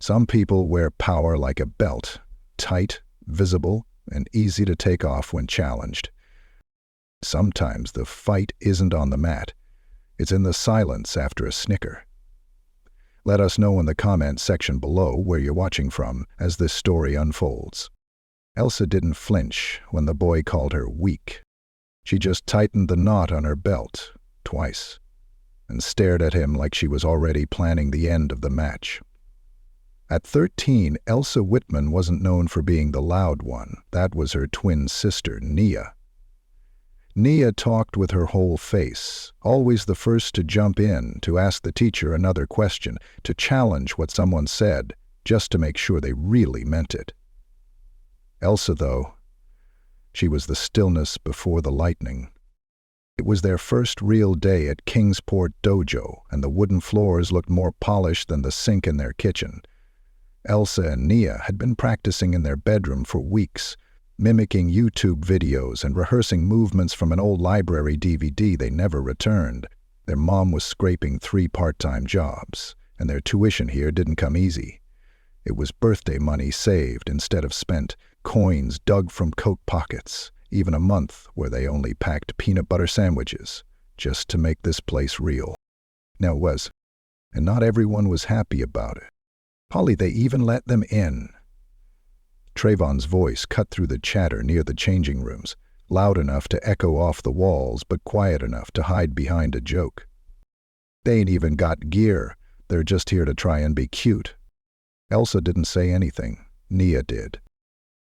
Some people wear power like a belt, tight, visible, and easy to take off when challenged. Sometimes the fight isn't on the mat. It's in the silence after a snicker. Let us know in the comments section below where you're watching from as this story unfolds. Elsa didn't flinch when the boy called her weak. She just tightened the knot on her belt, twice, and stared at him like she was already planning the end of the match. At 13, Elsa Whitman wasn't known for being the loud one. That was her twin sister, Nia. Nia talked with her whole face, always the first to jump in, to ask the teacher another question, to challenge what someone said, just to make sure they really meant it. Elsa, though, she was the stillness before the lightning. It was their first real day at Kingsport Dojo, and the wooden floors looked more polished than the sink in their kitchen. Elsa and Nia had been practicing in their bedroom for weeks, mimicking YouTube videos and rehearsing movements from an old library DVD they never returned. Their mom was scraping 3 part-time jobs, and their tuition here didn't come easy. It was birthday money saved instead of spent, coins dug from coat pockets, even a month where they only packed peanut butter sandwiches, just to make this place real. Now it was, and not everyone was happy about it. Holly, they even let them in. Trayvon's voice cut through the chatter near the changing rooms, loud enough to echo off the walls, but quiet enough to hide behind a joke. They ain't even got gear. They're just here to try and be cute. Elsa didn't say anything. Nia did.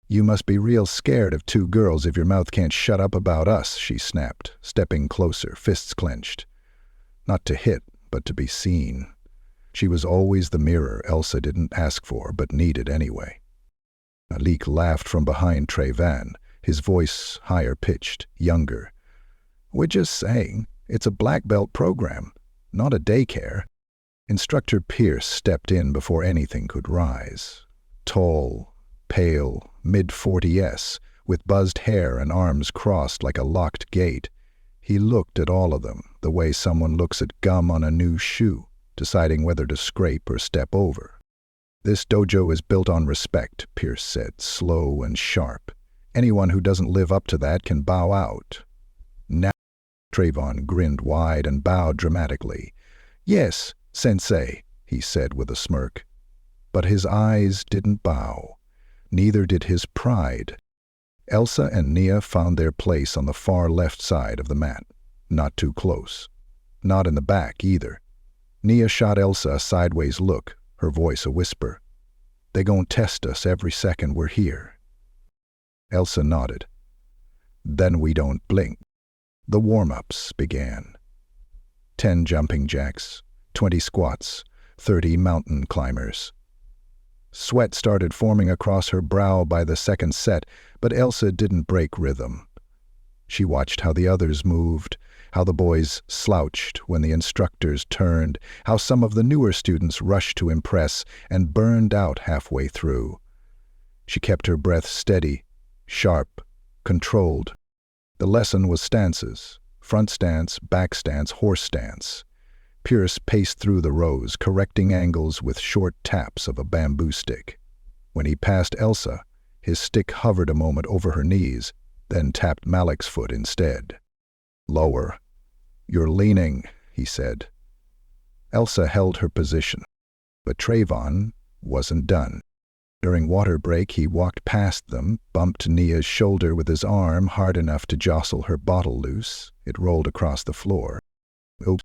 You must be real scared of 2 girls if your mouth can't shut up about us, she snapped, stepping closer, fists clenched. Not to hit, but to be seen. She was always the mirror Elsa didn't ask for, but needed anyway. Malik laughed from behind Trayvon, his voice higher-pitched, younger. We're just saying, it's a black belt program, not a daycare. Instructor Pierce stepped in before anything could rise. Tall, pale, mid-40s, with buzzed hair and arms crossed like a locked gate. He looked at all of them the way someone looks at gum on a new shoe, deciding whether to scrape or step over. This dojo is built on respect, Pierce said, slow and sharp. Anyone who doesn't live up to that can bow out. Now, Trayvon grinned wide and bowed dramatically. Yes, Sensei, he said with a smirk. But his eyes didn't bow. Neither did his pride. Elsa and Nia found their place on the far left side of the mat. Not too close. Not in the back, either. Nia shot Elsa a sideways look, her voice a whisper. They gon' test us every second we're here. Elsa nodded. Then we don't blink. The warm-ups began. 10 jumping jacks, 20 squats, 30 mountain climbers. Sweat started forming across her brow by the second set, but Elsa didn't break rhythm. She watched how the others moved, how the boys slouched when the instructors turned, how some of the newer students rushed to impress and burned out halfway through. She kept her breath steady, sharp, controlled. The lesson was stances, front stance, back stance, horse stance. Pierce paced through the rows, correcting angles with short taps of a bamboo stick. When he passed Elsa, his stick hovered a moment over her knees, then tapped Malik's foot instead. Lower. You're leaning, he said. Elsa held her position, but Trayvon wasn't done. During water break, he walked past them, bumped Nia's shoulder with his arm hard enough to jostle her bottle loose. It rolled across the floor. Oops.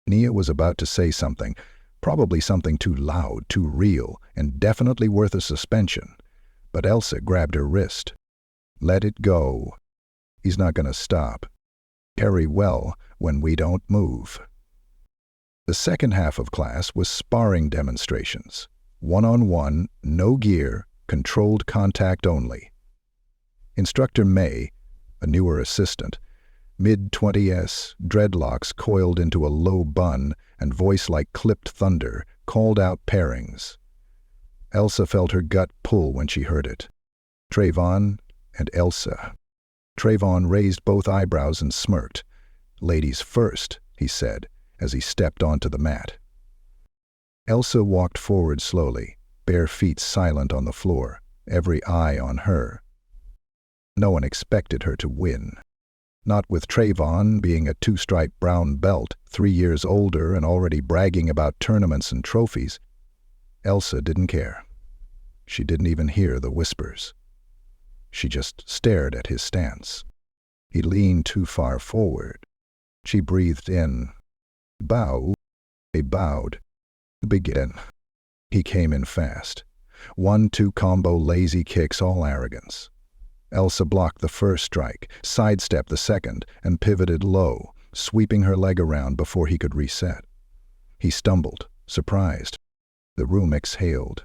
Nia was about to say something, probably something too loud, too real, and definitely worth a suspension. But Elsa grabbed her wrist. Let it go. He's not going to stop. Very well when we don't move. The second half of class was sparring demonstrations. One-on-one, no gear, controlled contact only. Instructor May, a newer assistant, mid-20s, dreadlocks coiled into a low bun and voice like clipped thunder, called out pairings. Elsa felt her gut pull when she heard it. Trayvon and Elsa. Trayvon raised both eyebrows and smirked. Ladies first, he said, as he stepped onto the mat. Elsa walked forward slowly, bare feet silent on the floor, every eye on her. No one expected her to win. Not with Trayvon being a two-stripe brown belt, 3 years older and already bragging about tournaments and trophies. Elsa didn't care. She didn't even hear the whispers. She just stared at his stance. He leaned too far forward. She breathed in. Bow. They bowed. Begin. He came in fast. 1-2 combo lazy kicks, all arrogance. Elsa blocked the first strike, sidestepped the second, and pivoted low, sweeping her leg around before he could reset. He stumbled, surprised. The room exhaled.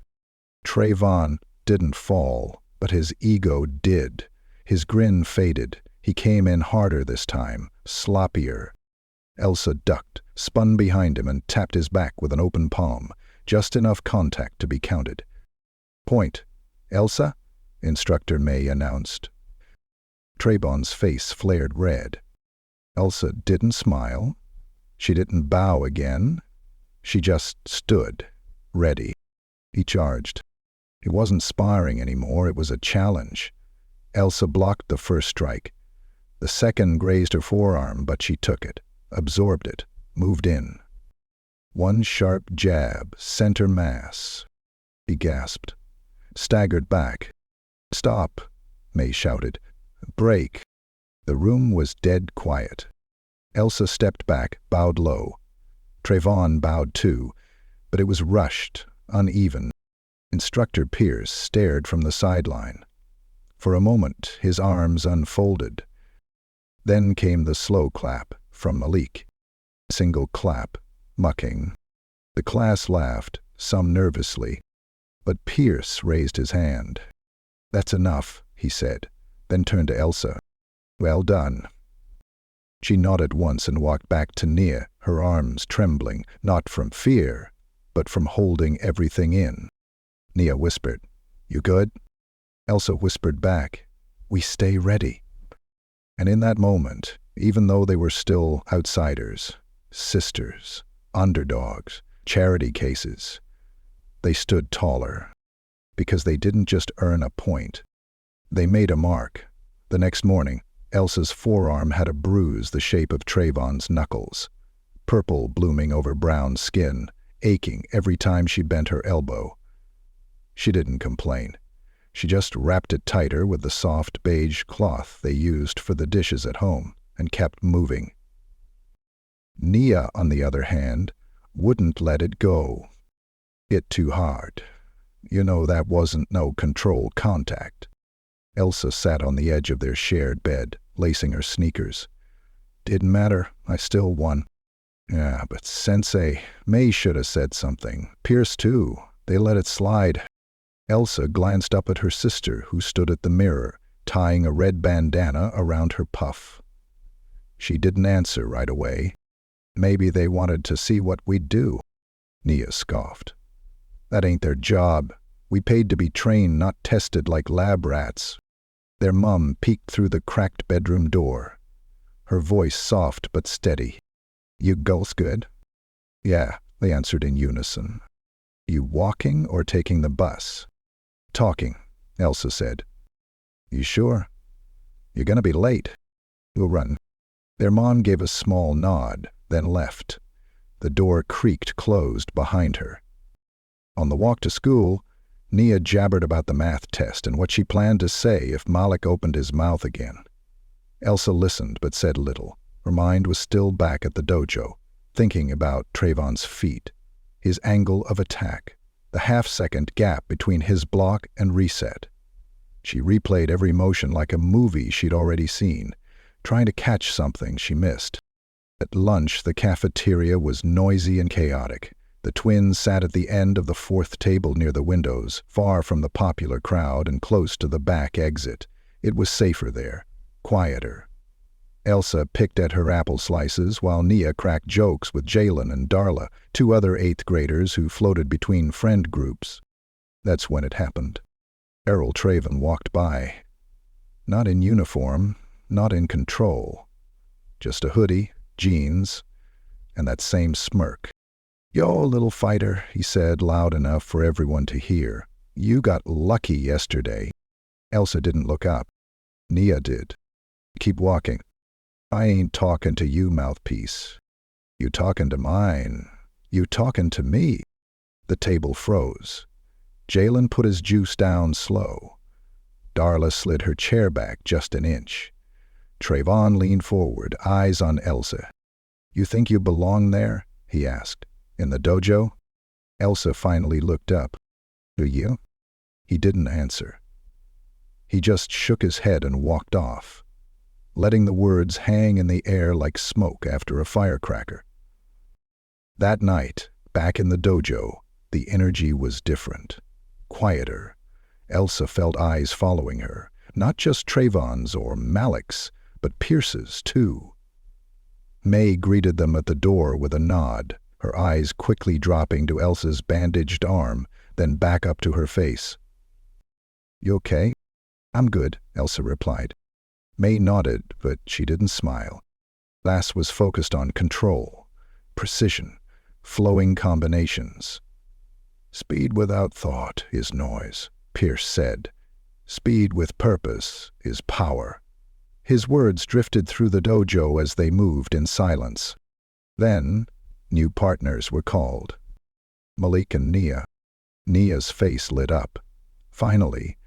Trayvon didn't fall, but his ego did. His grin faded. He came in harder this time, sloppier. Elsa ducked, spun behind him, and tapped his back with an open palm, just enough contact to be counted. Point. Elsa? Instructor May announced. Trayvon's face flared red. Elsa didn't smile. She didn't bow again. She just stood, ready. He charged. It wasn't sparring anymore, it was a challenge. Elsa blocked the first strike. The second grazed her forearm, but she took it, absorbed it, moved in. One sharp jab, center mass. He gasped, staggered back. Stop, May shouted. Break. The room was dead quiet. Elsa stepped back, bowed low. Trayvon bowed too, but it was rushed, uneven. Instructor Pierce stared from the sideline. For a moment, his arms unfolded. Then came the slow clap from Malik. Single clap, mucking. The class laughed, some nervously. But Pierce raised his hand. That's enough, he said, then turned to Elsa. Well done. She nodded once and walked back to Nia, her arms trembling, not from fear, but from holding everything in. Nia whispered, You good? Elsa whispered back, We stay ready. And in that moment, even though they were still outsiders, sisters, underdogs, charity cases, they stood taller. Because they didn't just earn a point. They made a mark. The next morning, Elsa's forearm had a bruise the shape of Trayvon's knuckles, purple blooming over brown skin, aching every time she bent her elbow. She didn't complain. She just wrapped it tighter with the soft beige cloth they used for the dishes at home and kept moving. Nia, on the other hand, wouldn't let it go. Hit too hard. You know that wasn't no control contact. Elsa sat on the edge of their shared bed, lacing her sneakers. Didn't matter, I still won. Yeah, but Sensei, May should have said something. Pierce too. They let it slide. Elsa glanced up at her sister, who stood at the mirror, tying a red bandana around her puff. She didn't answer right away. Maybe they wanted to see what we'd do. Nia scoffed. That ain't their job. We paid to be trained, not tested like lab rats. Their mum peeked through the cracked bedroom door. Her voice soft but steady. You girls good? Yeah, they answered in unison. You walking or taking the bus? Talking, Elsa said. You sure? You're gonna be late. We'll run. Their mom gave a small nod, then left. The door creaked closed behind her. On the walk to school, Nia jabbered about the math test and what she planned to say if Malik opened his mouth again. Elsa listened but said little. Her mind was still back at the dojo, thinking about Trayvon's feet, his angle of attack, the half-second gap between his block and reset. She replayed every motion like a movie she'd already seen, trying to catch something she missed. At lunch, the cafeteria was noisy and chaotic. The twins sat at the end of the fourth table near the windows, far from the popular crowd and close to the back exit. It was safer there, quieter. Elsa picked at her apple slices while Nia cracked jokes with Jalen and Darla, 2 other 8th graders who floated between friend groups. That's when it happened. Errol Trayvon walked by. Not in uniform, not in control. Just a hoodie, jeans, and that same smirk. "Yo, little fighter," he said loud enough for everyone to hear. "You got lucky yesterday." Elsa didn't look up. Nia did. "Keep walking." "I ain't talking to you, mouthpiece. You talking to mine. You talking to me." The table froze. Jalen put his juice down slow. Darla slid her chair back just an inch. Trayvon leaned forward, eyes on Elsa. "You think you belong there?" he asked. "In the dojo?" Elsa finally looked up. "Do you?" He didn't answer. He just shook his head and walked off, letting the words hang in the air like smoke after a firecracker. That night, back in the dojo, the energy was different, quieter. Elsa felt eyes following her, not just Trayvon's or Malik's, but Pierce's too. May greeted them at the door with a nod, her eyes quickly dropping to Elsa's bandaged arm, then back up to her face. "You okay?" "I'm good," Elsa replied. May nodded, but she didn't smile. Lass was focused on control, precision, flowing combinations. "Speed without thought is noise," Pierce said. "Speed with purpose is power." His words drifted through the dojo as they moved in silence. Then, new partners were called. Malik and Nia. Nia's face lit up. Finally,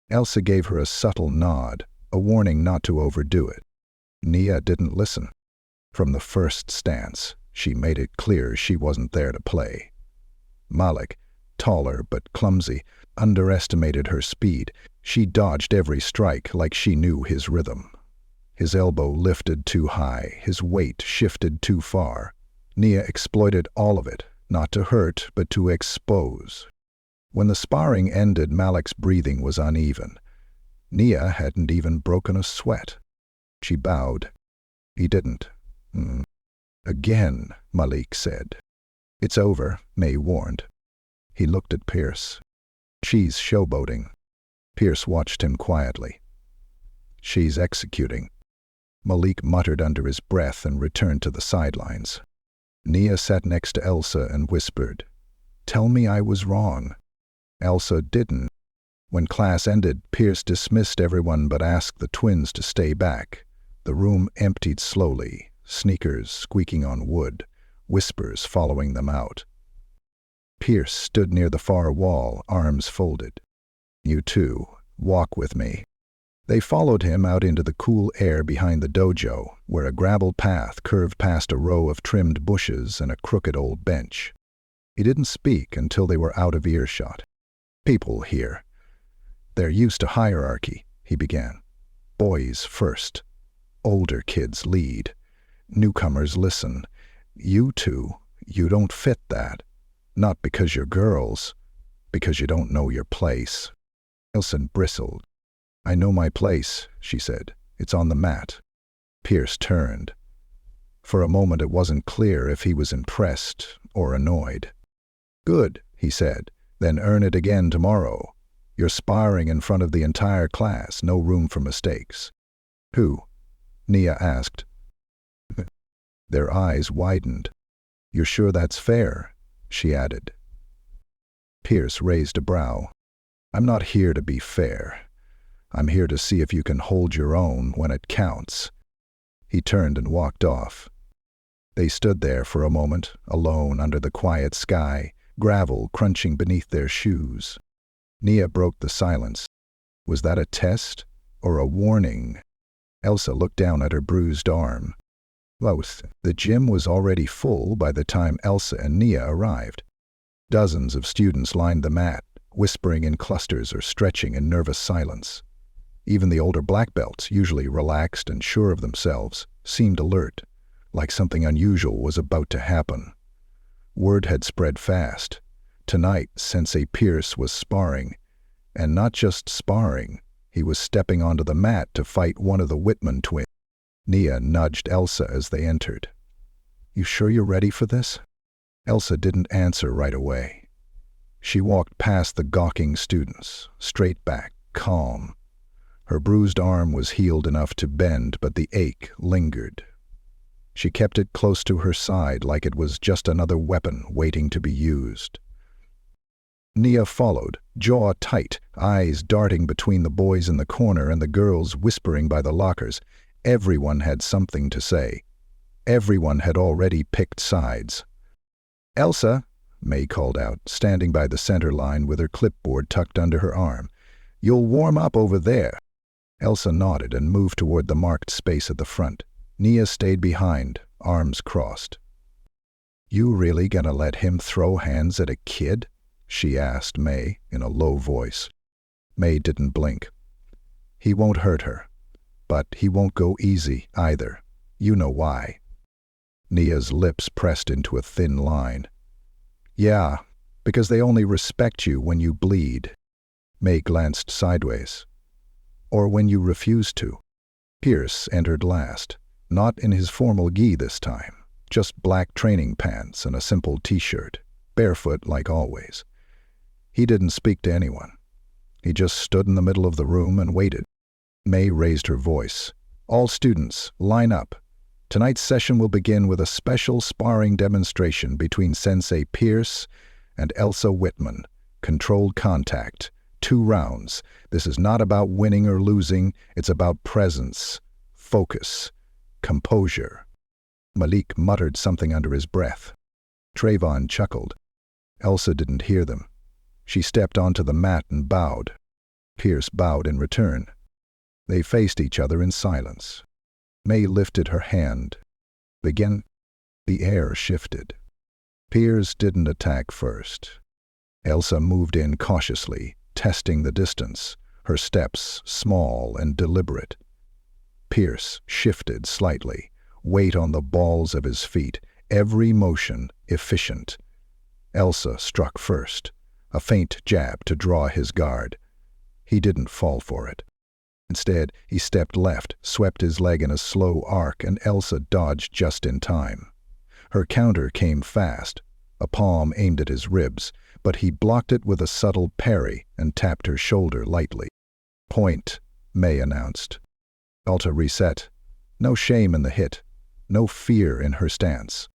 Elsa gave her a subtle nod, a warning not to overdo it. Nia didn't listen. From the first stance, she made it clear she wasn't there to play. Malik, taller but clumsy, underestimated her speed. She dodged every strike like she knew his rhythm. His elbow lifted too high, his weight shifted too far. Nia exploited all of it, not to hurt, but to expose. When the sparring ended, Malik's breathing was uneven. Nia hadn't even broken a sweat. She bowed. He didn't. "Again," Malik said. "It's over," May warned. He looked at Pierce. "She's showboating." Pierce watched him quietly. "She's executing." Malik muttered under his breath and returned to the sidelines. Nia sat next to Elsa and whispered, "Tell me I was wrong." Elsa didn't. When class ended, Pierce dismissed everyone but asked the twins to stay back. The room emptied slowly, sneakers squeaking on wood, whispers following them out. Pierce stood near the far wall, arms folded. "You two, walk with me." They followed him out into the cool air behind the dojo, where a gravel path curved past a row of trimmed bushes and a crooked old bench. He didn't speak until they were out of earshot. "People here. They're used to hierarchy," he began. "Boys first. Older kids lead. Newcomers listen. You two, you don't fit that. Not because you're girls, because you don't know your place." Elsa bristled. "I know my place," she said. "It's on the mat." Pierce turned. For a moment it wasn't clear if he was impressed or annoyed. "Good," he said. "Then earn it again tomorrow. You're sparring in front of the entire class, no room for mistakes." "Who?" Nia asked. Their eyes widened. "You're sure that's fair?" she added. Pierce raised a brow. "I'm not here to be fair. I'm here to see if you can hold your own when it counts." He turned and walked off. They stood there for a moment, alone under the quiet sky, gravel crunching beneath their shoes. Nia broke the silence. Was that a test or a warning? Elsa looked down at her bruised arm. Both. The gym was already full by the time Elsa and Nia arrived. Dozens of students lined the mat, whispering in clusters or stretching in nervous silence. Even the older black belts, usually relaxed and sure of themselves, seemed alert, like something unusual was about to happen. Word had spread fast. Tonight, Sensei Pierce was sparring. And not just sparring, he was stepping onto the mat to fight one of the Whitman twins. Nia nudged Elsa as they entered. "You sure you're ready for this?" Elsa didn't answer right away. She walked past the gawking students, straight back, calm. Her bruised arm was healed enough to bend, but the ache lingered. She kept it close to her side like it was just another weapon waiting to be used. Nia followed, jaw tight, eyes darting between the boys in the corner and the girls whispering by the lockers. Everyone had something to say. Everyone had already picked sides. "Elsa," May called out, standing by the center line with her clipboard tucked under her arm. "You'll warm up over there." Elsa nodded and moved toward the marked space at the front. Nia stayed behind, arms crossed. "You really gonna let him throw hands at a kid?" she asked May in a low voice. May didn't blink. "He won't hurt her, but he won't go easy either. You know why." Nia's lips pressed into a thin line. "Yeah, because they only respect you when you bleed." May glanced sideways. "Or when you refuse to." Pierce entered last, not in his formal gi this time, just black training pants and a simple t-shirt, barefoot like always. He didn't speak to anyone. He just stood in the middle of the room and waited. May raised her voice. "All students, line up. Tonight's session will begin with a special sparring demonstration between Sensei Pierce and Elsa Whitman. Controlled contact. 2 rounds. This is not about winning or losing. It's about presence, focus, composure." Malik muttered something under his breath. Trayvon chuckled. Elsa didn't hear them. She stepped onto the mat and bowed. Pierce bowed in return. They faced each other in silence. May lifted her hand. Begin. The air shifted. Pierce didn't attack first. Elsa moved in cautiously, testing the distance, her steps small and deliberate. Pierce shifted slightly, weight on the balls of his feet, every motion efficient. Elsa struck first, a faint jab to draw his guard. He didn't fall for it. Instead, he stepped left, swept his leg in a slow arc, and Elsa dodged just in time. Her counter came fast, a palm aimed at his ribs, but he blocked it with a subtle parry and tapped her shoulder lightly. "Point," May announced. Alta reset. No shame in the hit, no fear in her stance.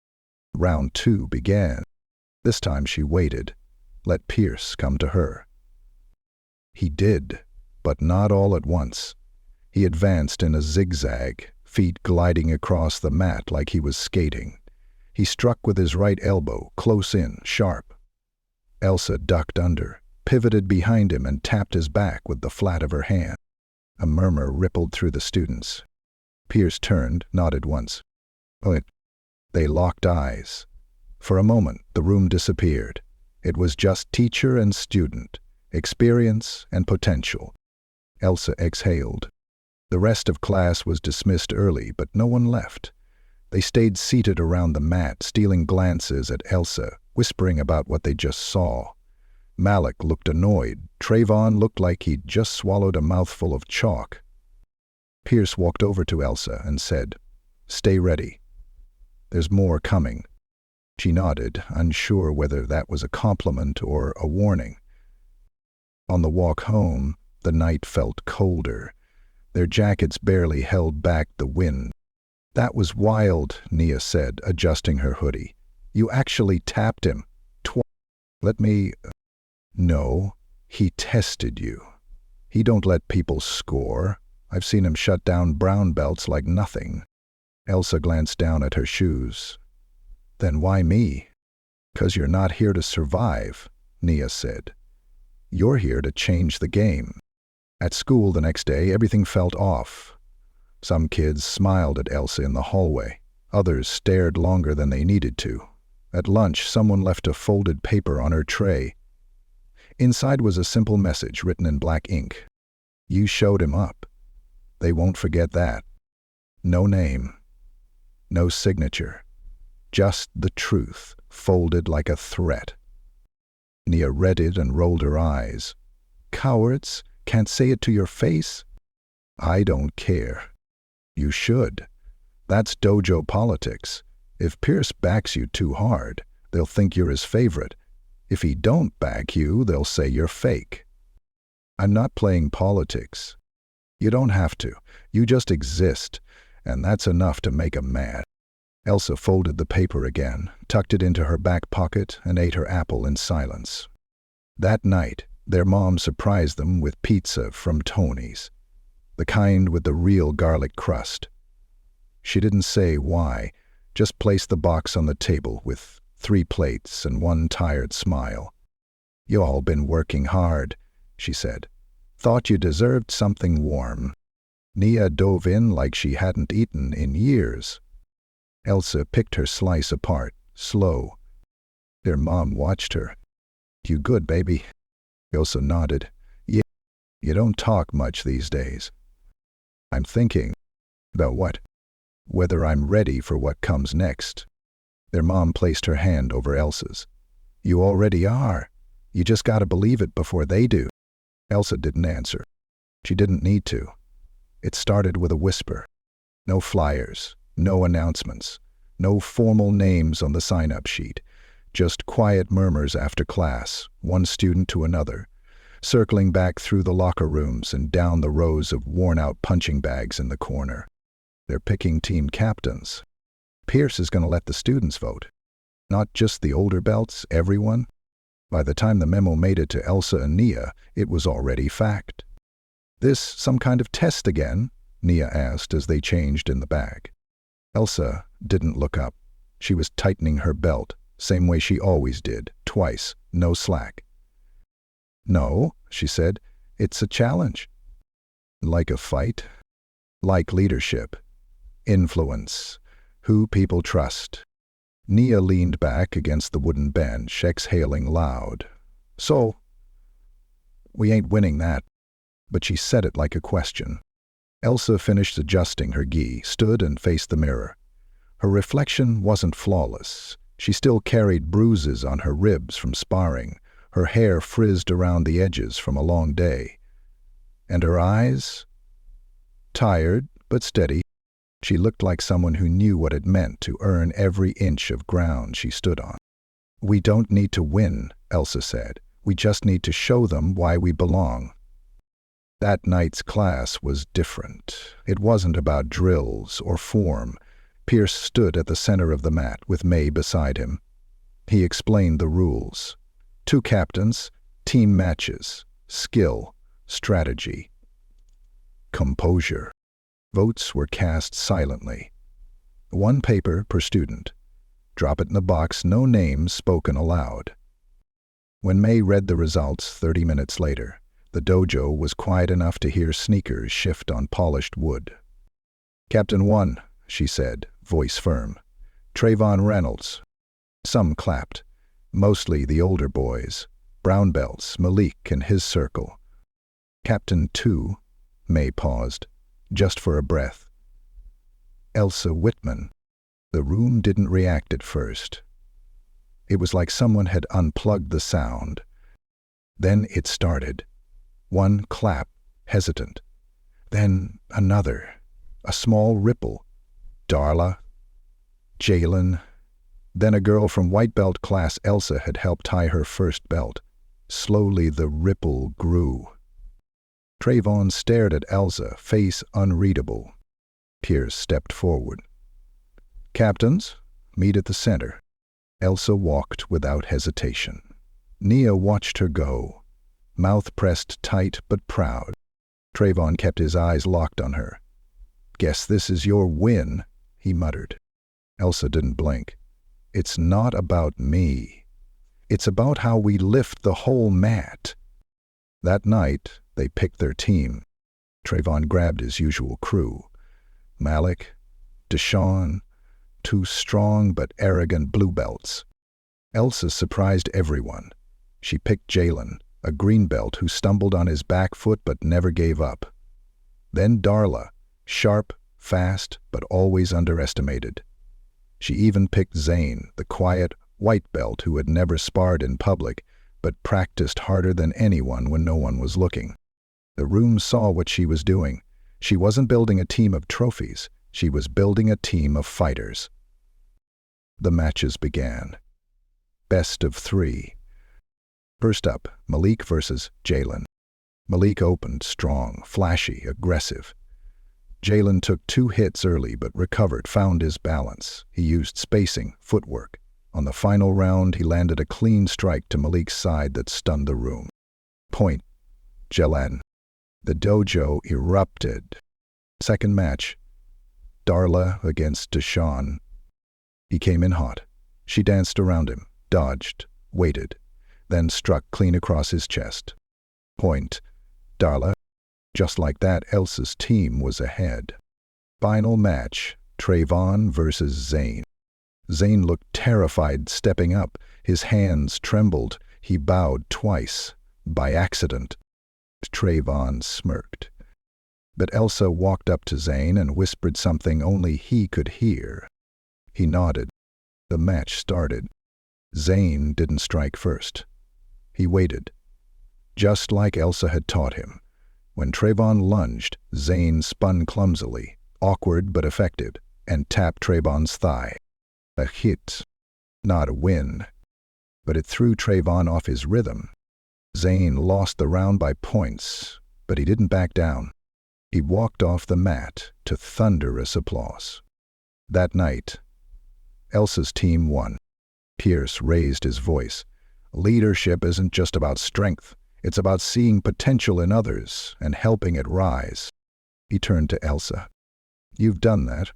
Round 2 began. This time she waited, let Pierce come to her. He did, but not all at once. He advanced in a zigzag, feet gliding across the mat like he was skating. He struck with his right elbow, close in, sharp. Elsa ducked under, pivoted behind him, and tapped his back with the flat of her hand. A murmur rippled through the students. Pierce turned, nodded once. They locked eyes. For a moment, the room disappeared. It was just teacher and student, experience and potential. Elsa exhaled. The rest of class was dismissed early, but no one left. They stayed seated around the mat, stealing glances at Elsa, whispering about what they just saw. Malik looked annoyed. Trayvon looked like he'd just swallowed a mouthful of chalk. Pierce walked over to Elsa and said, "Stay ready. There's more coming." She nodded, unsure whether that was a compliment or a warning. On the walk home, the night felt colder. Their jackets barely held back the wind. "That was wild," Nia said, adjusting her hoodie. "You actually tapped him. Let me... No, he tested you. He don't let people score. I've seen him shut down brown belts like nothing." Elsa glanced down at her shoes. "Then why me?" "'Cause you're not here to survive," Nia said. "You're here to change the game." At school the next day, everything felt off. Some kids smiled at Elsa in the hallway. Others stared longer than they needed to. At lunch, someone left a folded paper on her tray. Inside was a simple message written in black ink. "You showed him up. They won't forget that." No name. No signature. Just the truth, folded like a threat. Nia read it and rolled her eyes. "Cowards, can't say it to your face?" "I don't care. You should. That's dojo politics. If Pierce backs you too hard, they'll think you're his favorite. If he don't back you, they'll say you're fake." "I'm not playing politics." "You don't have to. You just exist, and that's enough to make 'em mad." Elsa folded the paper again, tucked it into her back pocket, and ate her apple in silence. That night, their mom surprised them with pizza from Tony's, the kind with the real garlic crust. She didn't say why, just placed the box on the table with 3 plates and one tired smile. "You all been working hard," she said. "Thought you deserved something warm." Nia dove in like she hadn't eaten in years. Elsa picked her slice apart, slow. Their mom watched her. "You good, baby?" Elsa nodded. "Yeah, you don't talk much these days." "I'm thinking." "About what?" "Whether I'm ready for what comes next." Their mom placed her hand over Elsa's. "You already are. You just gotta believe it before they do." Elsa didn't answer. She didn't need to. It started with a whisper. No flyers, no announcements, no formal names on the sign-up sheet. Just quiet murmurs after class, one student to another, circling back through the locker rooms and down the rows of worn-out punching bags in the corner. They're picking team captains. Pierce is going to let the students vote. Not just the older belts, everyone. By the time the memo made it to Elsa and Nia, it was already fact. "This some kind of test again?" Nia asked as they changed in the bag. Elsa didn't look up. She was tightening her belt, same way she always did, twice, no slack. "No," she said, "it's a challenge." "Like a fight?" "Like leadership. Influence. Who people trust." Nia leaned back against the wooden bench, exhaling loud. "So, we ain't winning that." But she said it like a question. Elsa finished adjusting her gi, stood and faced the mirror. Her reflection wasn't flawless. She still carried bruises on her ribs from sparring, her hair frizzed around the edges from a long day. And her eyes? Tired, but steady. She looked like someone who knew what it meant to earn every inch of ground she stood on. "We don't need to win," Elsa said. "We just need to show them why we belong." That night's class was different. It wasn't about drills or form. Pierce stood at the center of the mat with May beside him. He explained the rules. 2 captains, team matches, skill, strategy, composure. Votes were cast silently. 1 paper per student. Drop it in the box, no names spoken aloud. When May read the results 30 minutes later, the dojo was quiet enough to hear sneakers shift on polished wood. "Captain 1, she said, voice firm. "Trayvon Reynolds." Some clapped, mostly the older boys, brown belts, Malik and his circle. "Captain 2, May paused, just for a breath. "Elsa Whitman." The room didn't react at first. It was like someone had unplugged the sound. Then it started. 1 clap, hesitant. Then another, a small ripple. Darla. Jalen. Then a girl from white belt class Elsa had helped tie her first belt. Slowly the ripple grew. Trayvon stared at Elsa, face unreadable. Pierce stepped forward. "Captains, meet at the center." Elsa walked without hesitation. Nia watched her go, mouth pressed tight but proud. Trayvon kept his eyes locked on her. "Guess this is your win," he muttered. Elsa didn't blink. "It's not about me. It's about how we lift the whole mat." That night, they picked their team. Trayvon grabbed his usual crew. Malik, Deshaun, 2 strong but arrogant blue belts. Elsa surprised everyone. She picked Jalen, a green belt who stumbled on his back foot but never gave up. Then Darla, sharp, fast, but always underestimated. She even picked Zane, the quiet, white belt who had never sparred in public, but practiced harder than anyone when no one was looking. The room saw what she was doing. She wasn't building a team of trophies. She was building a team of fighters. The matches began. Best of 3. First up, Malik versus Jalen. Malik opened strong, flashy, aggressive. Jalen took 2 hits early but recovered, found his balance. He used spacing, footwork. On the final round, he landed a clean strike to Malik's side that stunned the room. Point. Jalen. The dojo erupted. Second match. Darla against Deshawn. He came in hot. She danced around him, dodged, waited, then struck clean across his chest. Point. Darla. Just like that, Elsa's team was ahead. Final match. Trayvon versus Zane. Zane looked terrified, stepping up. His hands trembled. He bowed twice. By accident. Trayvon smirked. But Elsa walked up to Zane and whispered something only he could hear. He nodded. The match started. Zane didn't strike first. He waited. Just like Elsa had taught him. When Trayvon lunged, Zane spun clumsily, awkward but effective, and tapped Trayvon's thigh. A hit. Not a win. But it threw Trayvon off his rhythm. Zane lost the round by points, but he didn't back down. He walked off the mat to thunderous applause. That night, Elsa's team won. Pierce raised his voice. Leadership isn't just about strength. It's about seeing potential in others and helping it rise. He turned to Elsa. You've done that.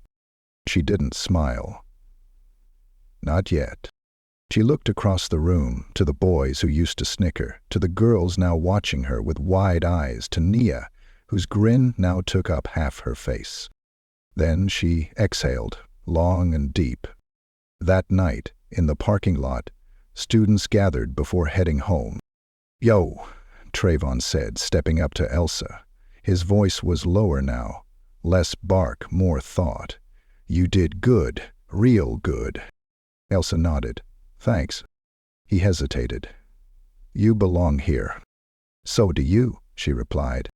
She didn't smile. Not yet. She looked across the room, to the boys who used to snicker, to the girls now watching her with wide eyes, to Nia, whose grin now took up half her face. Then she exhaled, long and deep. That night, in the parking lot, students gathered before heading home. Yo, Trayvon said, stepping up to Elsa. His voice was lower now, less bark, more thought. You did good, real good. Elsa nodded. Thanks. He hesitated. You belong here. So do you, she replied.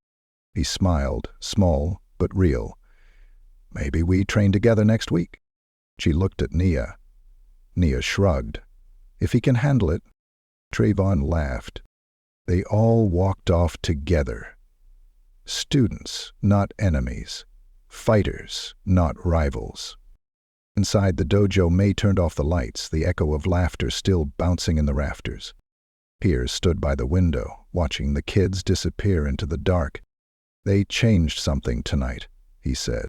He smiled, small but real. Maybe we train together next week. She looked at Nia. Nia shrugged. If he can handle it. Trayvon laughed. They all walked off together. Students, not enemies. Fighters, not rivals. Inside the dojo, May turned off the lights, the echo of laughter still bouncing in the rafters. Pierce stood by the window, watching the kids disappear into the dark. They changed something tonight, he said.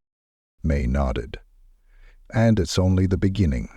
May nodded. And it's only the beginning.